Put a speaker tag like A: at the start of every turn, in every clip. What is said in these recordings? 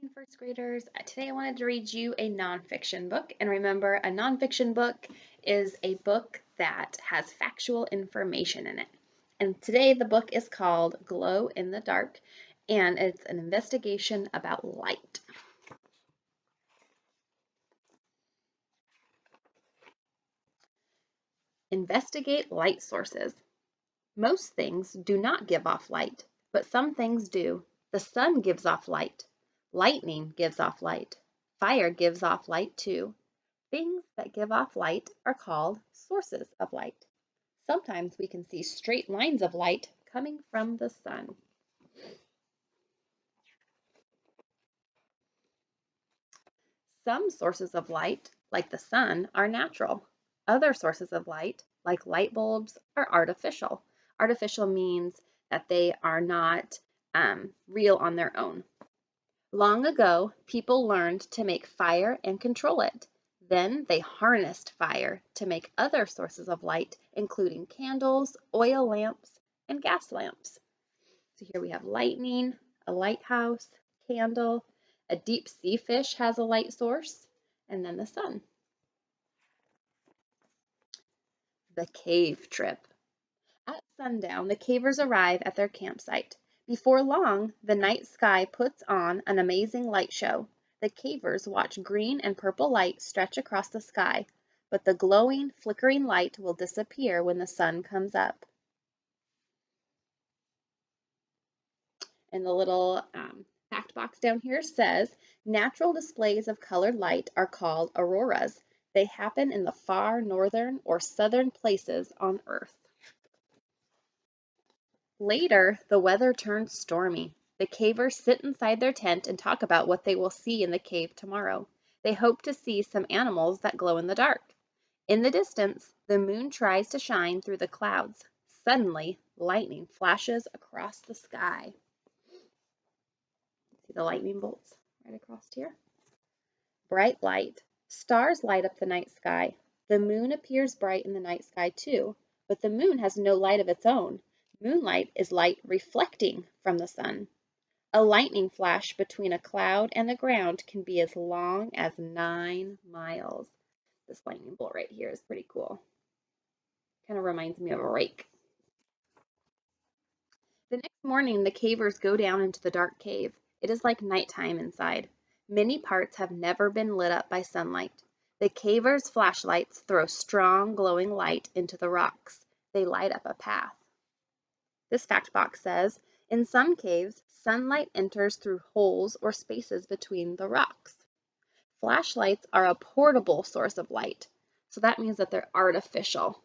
A: First graders. Today I wanted to read you a nonfiction book. And remember, a nonfiction book is a book that has factual information in it. And today the book is called Glow in the Dark, and it's an investigation about light. Investigate light sources. Most things do not give off light, but some things do. The sun gives off light. Lightning gives off light. Fire gives off light too. Things that give off light are called sources of light. Sometimes we can see straight lines of light coming from the sun. Some sources of light, like the sun, are natural. Other sources of light, like light bulbs, are artificial. Artificial means that they are not real on their own. Long ago, people learned to make fire and control it. Then they harnessed fire to make other sources of light, including candles, oil lamps, and gas lamps. So here we have lightning, a lighthouse, candle, a deep sea fish has a light source, and then the sun. The cave trip. At sundown, the cavers arrive at their campsite. Before long, the night sky puts on an amazing light show. The cavers watch green and purple light stretch across the sky, but the glowing, flickering light will disappear when the sun comes up. And the little fact box down here says, natural displays of colored light are called auroras. They happen in the far northern or southern places on Earth. Later, the weather turns stormy. The cavers sit inside their tent and talk about what they will see in the cave tomorrow. They hope to see some animals that glow in the dark. In the distance, the moon tries to shine through the clouds. Suddenly, lightning flashes across the sky. See the lightning bolts right across here? Bright light. Stars light up the night sky. The moon appears bright in the night sky too, but the moon has no light of its own. Moonlight is light reflecting from the sun. A lightning flash between a cloud and the ground can be as long as 9 miles. This lightning bolt right here is pretty cool. Kind of reminds me of a rake. The next morning, the cavers go down into the dark cave. It is like nighttime inside. Many parts have never been lit up by sunlight. The cavers' flashlights throw strong, glowing light into the rocks. They light up a path. This fact box says, in some caves, sunlight enters through holes or spaces between the rocks. Flashlights are a portable source of light, so that means that they're artificial.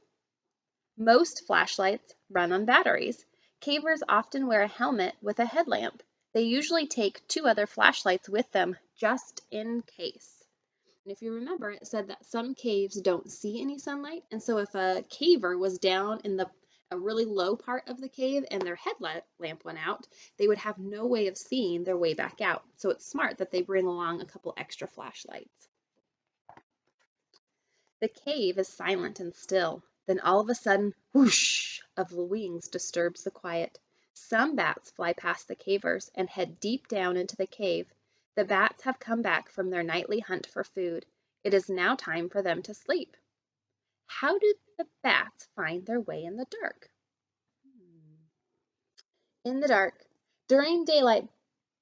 A: Most flashlights run on batteries. Cavers often wear a helmet with a headlamp. They usually take 2 other flashlights with them just in case. And if you remember, it said that some caves don't see any sunlight, and so if a caver was down in a really low part of the cave and their headlamp went out, they would have no way of seeing their way back out. So it's smart that they bring along a couple extra flashlights. The cave is silent and still. Then all of a sudden, whoosh of wings disturbs the quiet. Some bats fly past the cavers and head deep down into the cave. The bats have come back from their nightly hunt for food. It is now time for them to sleep. How do the bats find their way in the dark? In the dark. During daylight,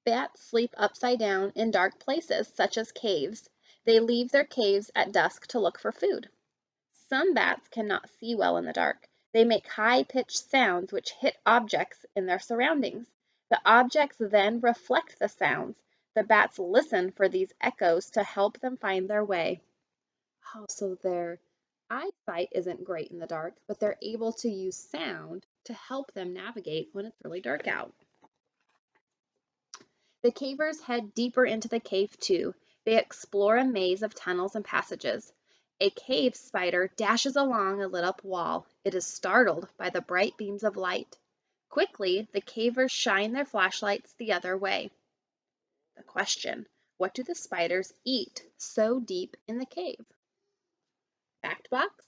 A: bats sleep upside down in dark places, such as caves. They leave their caves at dusk to look for food. Some bats cannot see well in the dark. They make high-pitched sounds which hit objects in their surroundings. The objects then reflect the sounds. The bats listen for these echoes to help them find their way. Oh, so their eyesight isn't great in the dark, but they're able to use sound to help them navigate when it's really dark out. The cavers head deeper into the cave too. They explore a maze of tunnels and passages. A cave spider dashes along a lit up wall. It is startled by the bright beams of light. Quickly, the cavers shine their flashlights the other way. The question, what do the spiders eat so deep in the cave? Fact box.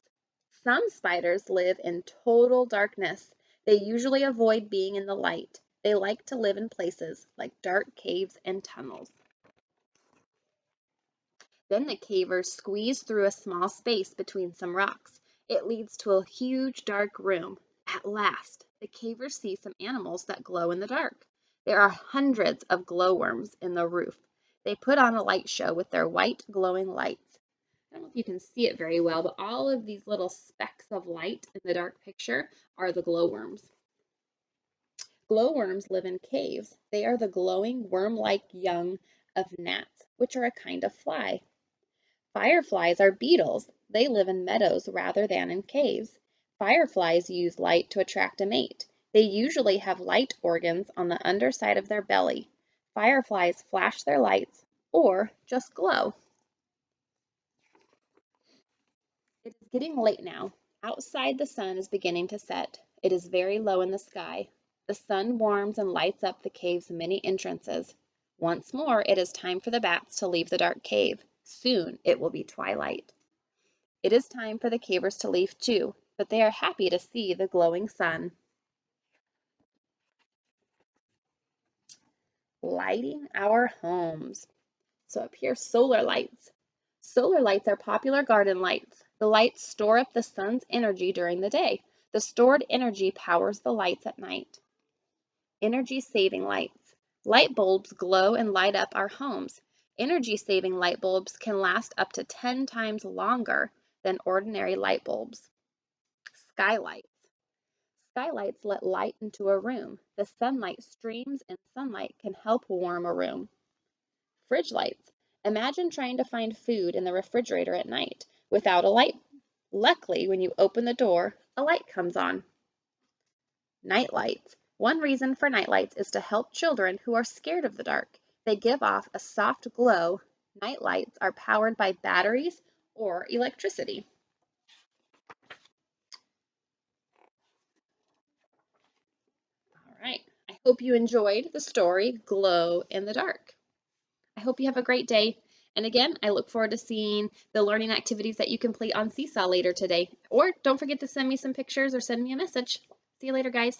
A: Some spiders live in total darkness. They usually avoid being in the light. They like to live in places like dark caves and tunnels. Then the cavers squeeze through a small space between some rocks. It leads to a huge dark room. At last, the cavers see some animals that glow in the dark. There are hundreds of glowworms in the roof. They put on a light show with their white glowing lights. I don't know if you can see it very well, but all of these little specks of light in the dark picture are the glowworms. Glowworms live in caves. They are the glowing worm-like young of gnats, which are a kind of fly. Fireflies are beetles. They live in meadows rather than in caves. Fireflies use light to attract a mate. They usually have light organs on the underside of their belly. Fireflies flash their lights or just glow. It is getting late now. Outside, the sun is beginning to set. It is very low in the sky. The sun warms and lights up the cave's many entrances. Once more, it is time for the bats to leave the dark cave. Soon it will be twilight. It is time for the cavers to leave too, but they are happy to see the glowing sun. Lighting our homes. So up here, solar lights. Solar lights are popular garden lights. The lights store up the sun's energy during the day. The stored energy powers the lights at night. Energy-saving lights. Light bulbs glow and light up our homes. Energy-saving light bulbs can last up to 10 times longer than ordinary light bulbs. Skylights. Skylights let light into a room. The sunlight streams and sunlight can help warm a room. Fridge lights. Imagine trying to find food in the refrigerator at night without a light. Luckily, when you open the door, a light comes on. Night lights. One reason for night lights is to help children who are scared of the dark. They give off a soft glow. Night lights are powered by batteries or electricity. All right. I hope you enjoyed the story Glow in the Dark. I hope you have a great day. And again, I look forward to seeing the learning activities that you complete on Seesaw later today. Or don't forget to send me some pictures or send me a message. See you later, guys.